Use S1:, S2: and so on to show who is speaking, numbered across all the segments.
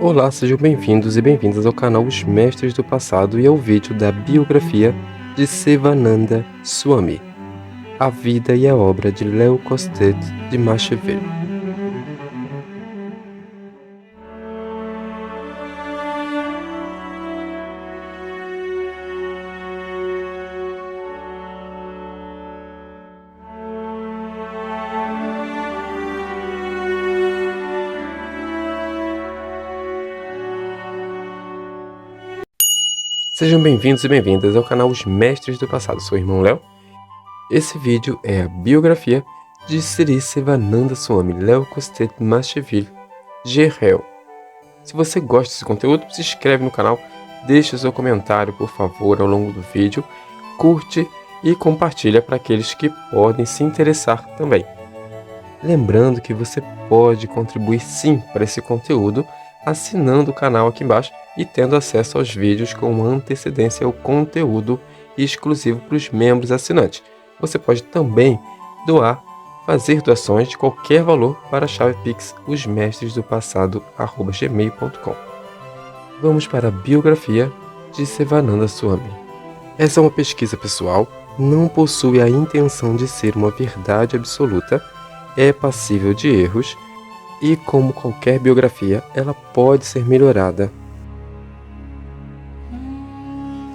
S1: Olá, sejam bem-vindos e bem-vindas ao canal Os Mestres do Passado e ao vídeo da biografia de Sivananda Swami, a vida e a obra de Léo Costet de Macheville. Sejam bem-vindos e bem-vindas ao canal Os Mestres do Passado. Sou o irmão Léo. Esse vídeo é a biografia de Sri Sivananda Swami, Léo Costet Macheville, Gerel. Se você gosta desse conteúdo, se inscreve no canal, deixa seu comentário, por favor, ao longo do vídeo, curte e compartilha para aqueles que podem se interessar também. Lembrando que você pode contribuir sim para esse conteúdo assinando o canal aqui embaixo e tendo acesso aos vídeos com antecedência ao conteúdo exclusivo para os membros assinantes. Você pode também fazer doações de qualquer valor para a chave Pix osmestresdopassado@gmail.com. Vamos para a biografia de Sivananda Swami. Essa é uma pesquisa pessoal, não possui a intenção de ser uma verdade absoluta, é passível de erros e, como qualquer biografia, ela pode ser melhorada.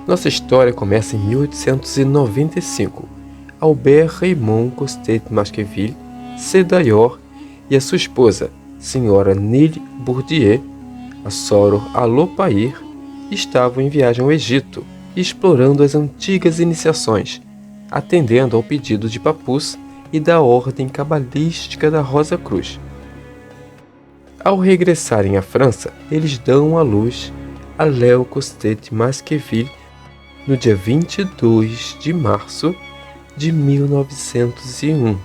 S1: Nossa história começa em 1895. Albert Raymond Costet Macheville, Sédayor, e a sua esposa, senhora Nili Bourdieu, a Soror Alopair, estavam em viagem ao Egito, explorando as antigas iniciações, atendendo ao pedido de Papus e da ordem cabalística da Rosa Cruz. Ao regressarem à França, eles dão à luz a Léo Costet Macheville no dia 22 de março de 1901,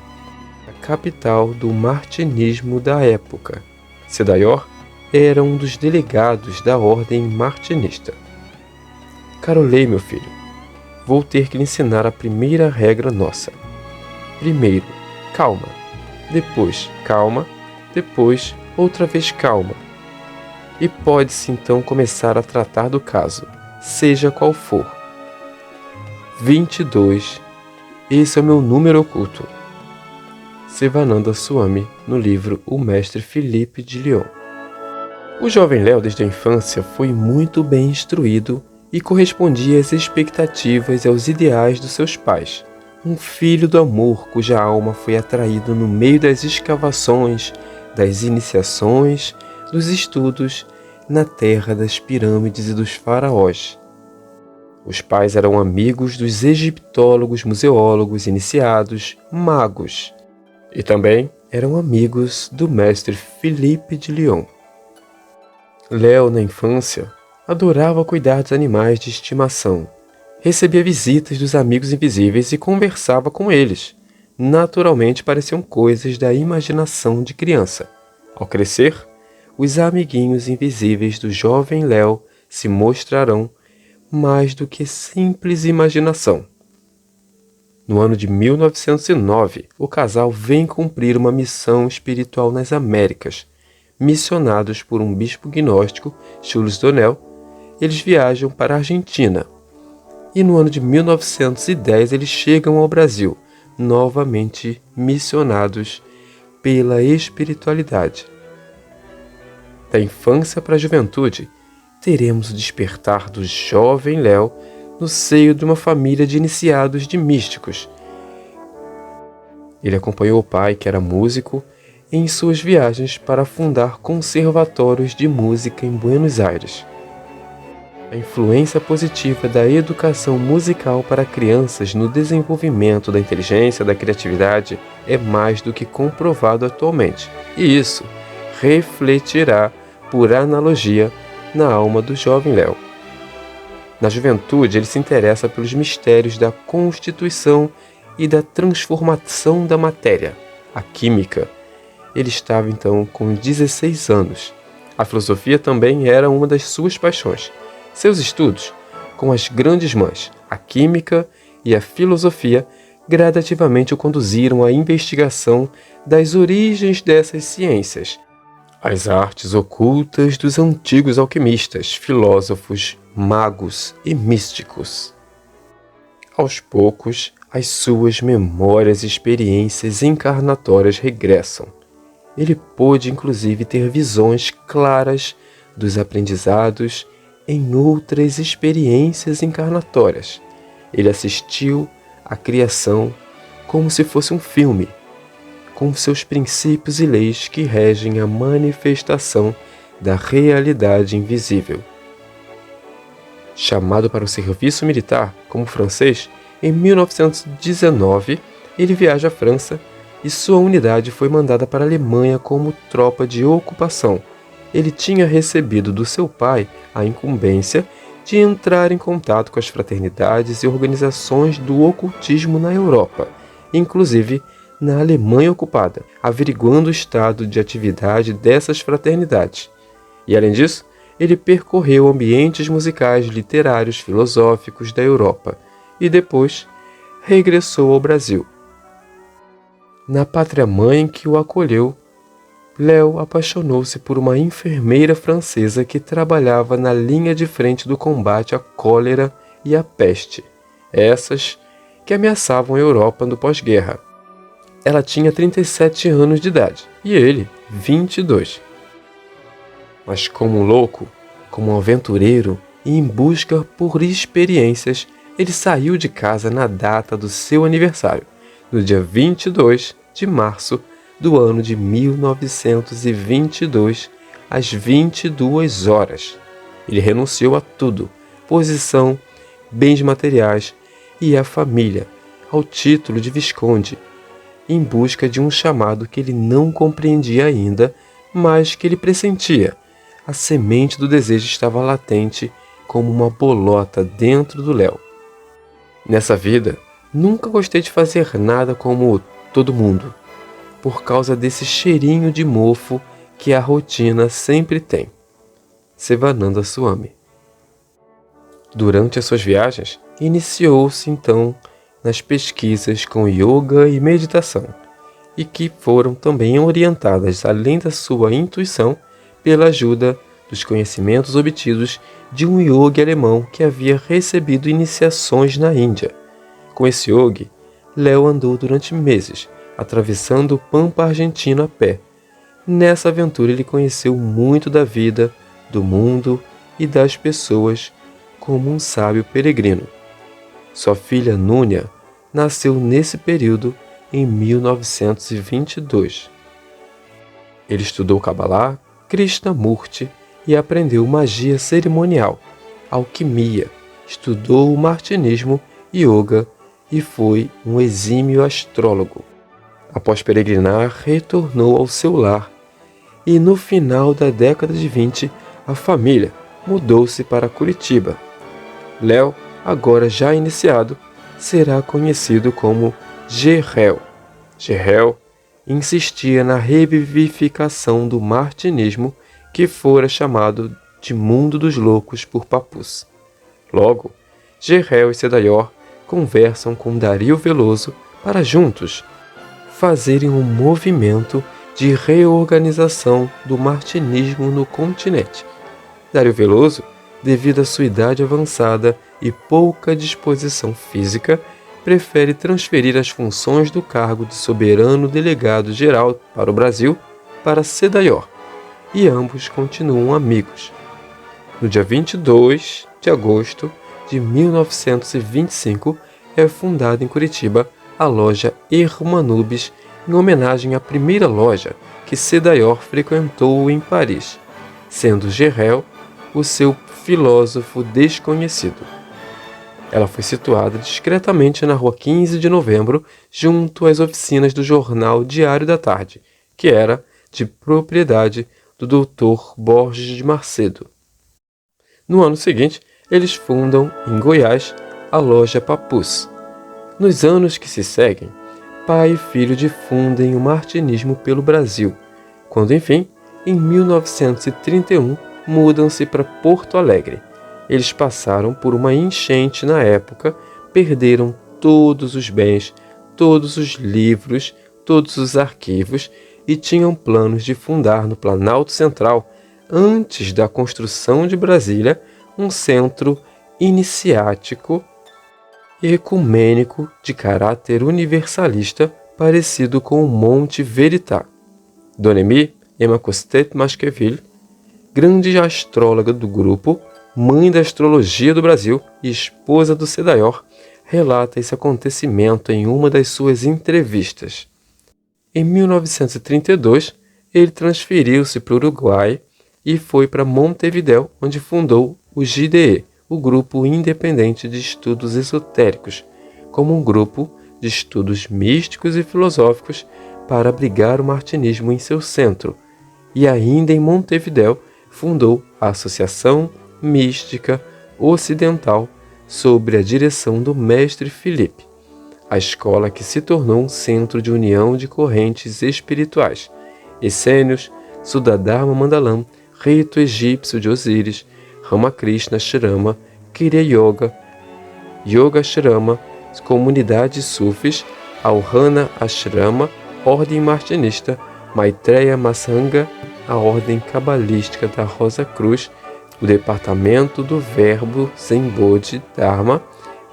S1: a capital do martinismo da época. Sédayor era um dos delegados da ordem martinista. Carolei, meu filho, vou ter que lhe ensinar a primeira regra nossa. Primeiro, calma. Depois, calma. Depois, outra vez calma. E pode-se então começar a tratar do caso, seja qual for. 22. Esse é o meu número oculto. Sivananda Swami, no livro O Mestre Philippe de Lyon. O jovem Léo, desde a infância, foi muito bem instruído e correspondia às expectativas e aos ideais dos seus pais. Um filho do amor cuja alma foi atraída no meio das escavações, das iniciações, dos estudos na terra das pirâmides e dos faraós. Os pais eram amigos dos egiptólogos, museólogos, iniciados, magos. E também eram amigos do mestre Philippe de Lyon. Léo, na infância, adorava cuidar dos animais de estimação. Recebia visitas dos amigos invisíveis e conversava com eles. Naturalmente pareciam coisas da imaginação de criança. Ao crescer, os amiguinhos invisíveis do jovem Léo se mostrarão mais do que simples imaginação. No ano de 1909, o casal vem cumprir uma missão espiritual nas Américas. Missionados por um bispo gnóstico, Jules Donnel, eles viajam para a Argentina. E no ano de 1910 eles chegam ao Brasil, novamente missionados pela espiritualidade. Da infância para a juventude, teremos o despertar do jovem Léo no seio de uma família de iniciados de místicos. Ele acompanhou o pai, que era músico, em suas viagens para fundar conservatórios de música em Buenos Aires. A influência positiva da educação musical para crianças no desenvolvimento da inteligência e da criatividade é mais do que comprovado atualmente, e isso refletirá, por analogia, na alma do jovem Léo. Na juventude, ele se interessa pelos mistérios da constituição e da transformação da matéria, a química. Ele estava então com 16 anos. A filosofia também era uma das suas paixões. Seus estudos com as grandes mães, a química e a filosofia, gradativamente o conduziram à investigação das origens dessas ciências, as artes ocultas dos antigos alquimistas, filósofos, magos e místicos. Aos poucos, as suas memórias e experiências encarnatórias regressam. Ele pôde inclusive ter visões claras dos aprendizados em outras experiências encarnatórias. Ele assistiu à criação como se fosse um filme, com seus princípios e leis que regem a manifestação da realidade invisível. Chamado para o serviço militar como francês, em 1919 ele viaja à França e sua unidade foi mandada para a Alemanha como tropa de ocupação. Ele tinha recebido do seu pai a incumbência de entrar em contato com as fraternidades e organizações do ocultismo na Europa, inclusive na Alemanha ocupada, averiguando o estado de atividade dessas fraternidades. E além disso, ele percorreu ambientes musicais, literários, filosóficos da Europa e depois regressou ao Brasil. Na pátria-mãe que o acolheu, Léo apaixonou-se por uma enfermeira francesa que trabalhava na linha de frente do combate à cólera e à peste, essas que ameaçavam a Europa no pós-guerra. Ela tinha 37 anos de idade e ele, 22. Mas como um louco, como um aventureiro e em busca por experiências, ele saiu de casa na data do seu aniversário, no dia 22 de março do ano de 1922, às 22 horas. Ele renunciou a tudo, posição, bens materiais e a família, ao título de visconde, em busca de um chamado que ele não compreendia ainda, mas que ele pressentia. A semente do desejo estava latente como uma bolota dentro do Léo. Nessa vida, nunca gostei de fazer nada como todo mundo, por causa desse cheirinho de mofo que a rotina sempre tem. Sivananda Swami. Durante as suas viagens, iniciou-se então nas pesquisas com yoga e meditação, e que foram também orientadas, além da sua intuição, pela ajuda dos conhecimentos obtidos de um yogi alemão que havia recebido iniciações na Índia. Com esse yogi, Léo andou durante meses, atravessando o Pampa argentino a pé. Nessa aventura ele conheceu muito da vida, do mundo e das pessoas como um sábio peregrino. Sua filha Núnia nasceu nesse período em 1922. Ele estudou Kabbalah, Krishnamurti e aprendeu magia cerimonial, alquimia, estudou o martinismo, yoga e foi um exímio astrólogo. Após peregrinar, retornou ao seu lar e no final da década de 20, a família mudou-se para Curitiba. Léo, agora já iniciado, será conhecido como Gerhel. Gerhel insistia na revivificação do martinismo que fora chamado de Mundo dos Loucos por Papus. Logo, Gerhel e Cedayor conversam com Dario Veloso para juntos fazerem um movimento de reorganização do martinismo no continente. Dario Veloso, devido à sua idade avançada e pouca disposição física, prefere transferir as funções do cargo de soberano delegado-geral para o Brasil para Cedayor, e ambos continuam amigos. No dia 22 de agosto de 1925, é fundada em Curitiba a loja Hermanubis, em homenagem à primeira loja que Cedayor frequentou em Paris, sendo Gerhel o seu filósofo desconhecido. Ela foi situada discretamente na rua 15 de novembro, junto às oficinas do jornal Diário da Tarde, que era de propriedade do Dr. Borges de Macedo. No ano seguinte, eles fundam, em Goiás, a loja Papus. Nos anos que se seguem, pai e filho difundem o martinismo pelo Brasil, quando, enfim, em 1931, mudam-se para Porto Alegre. Eles passaram por uma enchente na época, perderam todos os bens, todos os livros, todos os arquivos e tinham planos de fundar no Planalto Central, antes da construção de Brasília, um centro iniciático e ecumênico de caráter universalista parecido com o Monte Verità. Dona Emma Costet-Masqueville, grande astróloga do grupo, mãe da astrologia do Brasil e esposa do Cedayor, relata esse acontecimento em uma das suas entrevistas. Em 1932, ele transferiu-se para o Uruguai e foi para Montevidéu, onde fundou o GDE, o Grupo Independente de Estudos Esotéricos, como um grupo de estudos místicos e filosóficos para abrigar o martinismo em seu centro, e ainda em Montevidéu fundou a Associação Mística Ocidental sob a direção do mestre Filipe, a escola que se tornou um centro de união de correntes espirituais, essênios, Sudadharma Mandalam, rito egípcio de Osíris, Ramakrishna Shrama, Kriya Yoga, Yoga Shrama, comunidades sufis, Auhana Ashrama, ordem martinista, Maitreya Masanga, a ordem cabalística da Rosa Cruz, o departamento do Verbo Zen Bodhi Dharma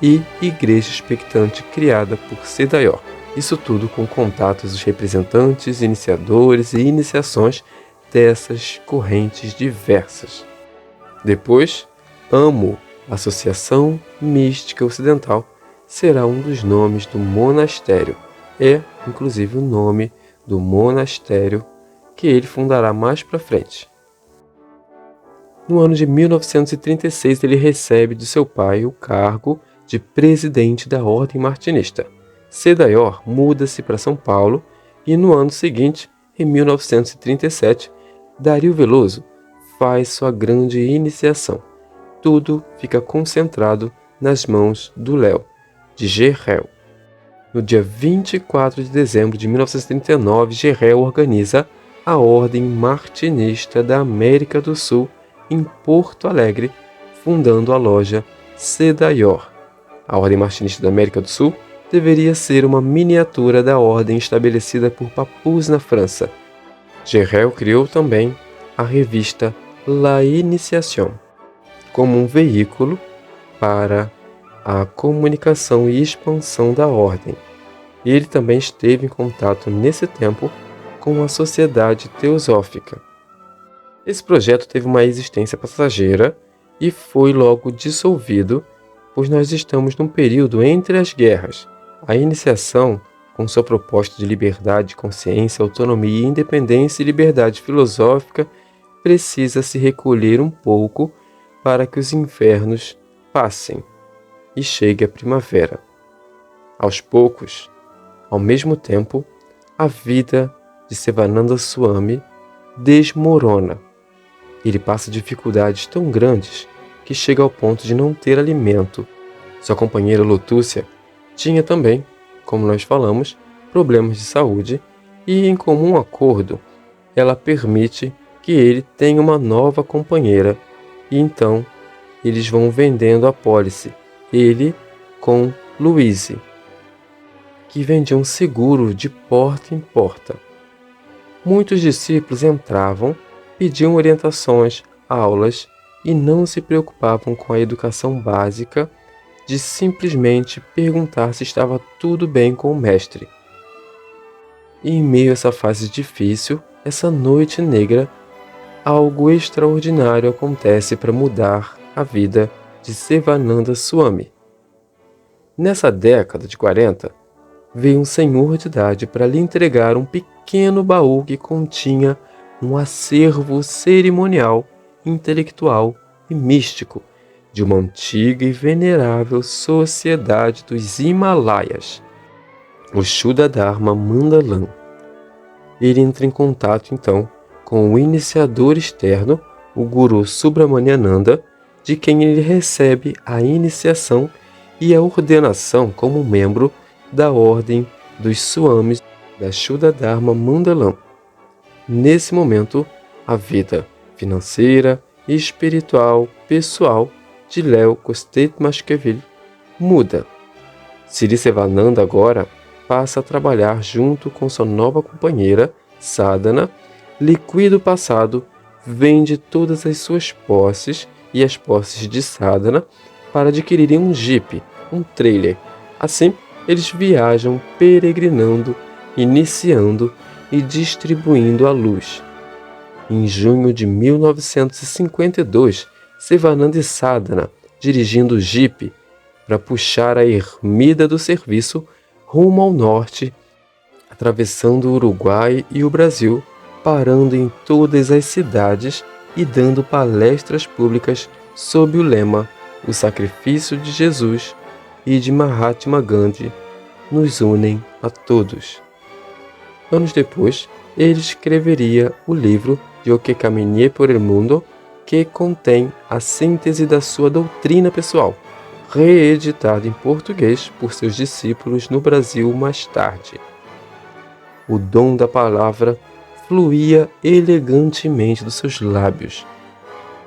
S1: e Igreja Expectante criada por Cedayor. Isso tudo com contatos dos representantes, iniciadores e iniciações dessas correntes diversas. Depois, AMO, Associação Mística Ocidental, será um dos nomes do monastério. É, inclusive, o nome do monastério que ele fundará mais para frente. No ano de 1936, ele recebe de seu pai o cargo de presidente da Ordem Martinista. Cedayor muda-se para São Paulo e no ano seguinte, em 1937, Dario Veloso faz sua grande iniciação. Tudo fica concentrado nas mãos do Léo, de Gerrel. No dia 24 de dezembro de 1939, Gerrel organiza a Ordem Martinista da América do Sul em Porto Alegre, fundando a loja Cedayor. A Ordem Martinista da América do Sul deveria ser uma miniatura da ordem estabelecida por Papus na França. Gerrel criou também a revista La Initiation, como um veículo para a comunicação e expansão da ordem. Ele também esteve em contato nesse tempo com a Sociedade Teosófica. Esse projeto teve uma existência passageira e foi logo dissolvido, pois nós estamos num período entre as guerras. A iniciação, com sua proposta de liberdade, consciência, autonomia, independência e liberdade filosófica, precisa se recolher um pouco para que os invernos passem e chegue a primavera. Aos poucos, ao mesmo tempo, a vida de Sivananda Swami desmorona. Ele passa dificuldades tão grandes que chega ao ponto de não ter alimento. Sua companheira Lotúcia tinha também, como nós falamos, problemas de saúde e, em comum acordo, ela permite que ele tenha uma nova companheira e então eles vão vendendo a pólice, ele com Louise, que vendia um seguro de porta em porta. Muitos discípulos entravam, pediam orientações, aulas e não se preocupavam com a educação básica de simplesmente perguntar se estava tudo bem com o mestre. E em meio a essa fase difícil, essa noite negra, algo extraordinário acontece para mudar a vida de Sivananda Swami. Nessa década de 40, veio um senhor de idade para lhe entregar um pequeno baú que continha um acervo cerimonial, intelectual e místico de uma antiga e venerável sociedade dos Himalaias, o Shuddha-dharma Mandalam. Ele entra em contato então com o iniciador externo, o Guru Subramaniananda, de quem ele recebe a iniciação e a ordenação como membro da Ordem dos Swamis da Shuddha-dharma Mandalam. Nesse momento, a vida financeira, espiritual, pessoal de Léo Costet-Masqueville muda. Sri Sivananda agora passa a trabalhar junto com sua nova companheira Sadhana liquida o passado, vende todas as suas posses e as posses de Sadhana para adquirirem um jipe, um trailer. Assim, eles viajam peregrinando, iniciando e distribuindo a luz. Em junho de 1952, Sivananda e Sadhana, dirigindo o jipe para puxar a ermida do serviço rumo ao norte, atravessando o Uruguai e o Brasil, parando em todas as cidades e dando palestras públicas sob o lema "O sacrifício de Jesus e de Mahatma Gandhi nos unem a todos". Anos depois, ele escreveria o livro de O que Caminé por el Mundo, que contém a síntese da sua doutrina pessoal, reeditado em português por seus discípulos no Brasil mais tarde. O dom da palavra fluía elegantemente dos seus lábios.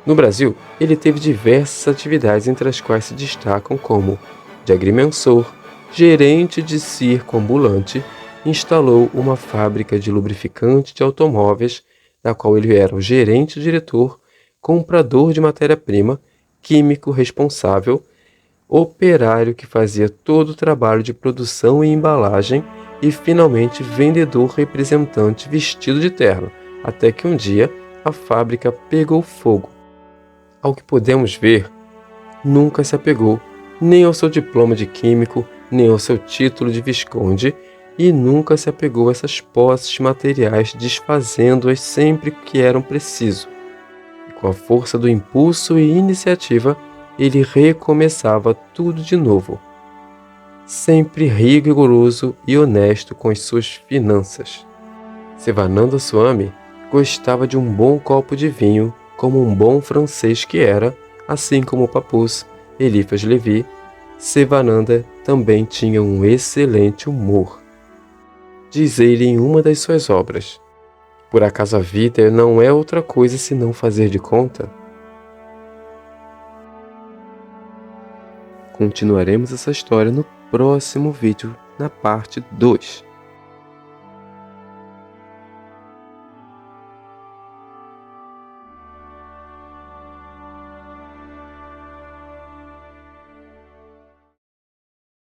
S1: No Brasil, ele teve diversas atividades, entre as quais se destacam como de agrimensor, gerente de circo ambulante, instalou uma fábrica de lubrificante de automóveis, da qual ele era o gerente-diretor, comprador de matéria-prima, químico responsável, operário que fazia todo o trabalho de produção e embalagem e, finalmente, vendedor representante vestido de terno, até que um dia a fábrica pegou fogo. Ao que podemos ver, nunca se apegou nem ao seu diploma de químico, nem ao seu título de visconde, e nunca se apegou a essas posses materiais, desfazendo-as sempre que eram preciso. E com a força do impulso e iniciativa, ele recomeçava tudo de novo, sempre rigoroso e honesto com as suas finanças. Sivananda Swami gostava de um bom copo de vinho, como um bom francês que era, assim como o papuz Eliphas Levi. Sivananda também tinha um excelente humor. Diz ele em uma das suas obras: "Por acaso a vida não é outra coisa senão fazer de conta?" Continuaremos essa história no próximo vídeo, na parte 2.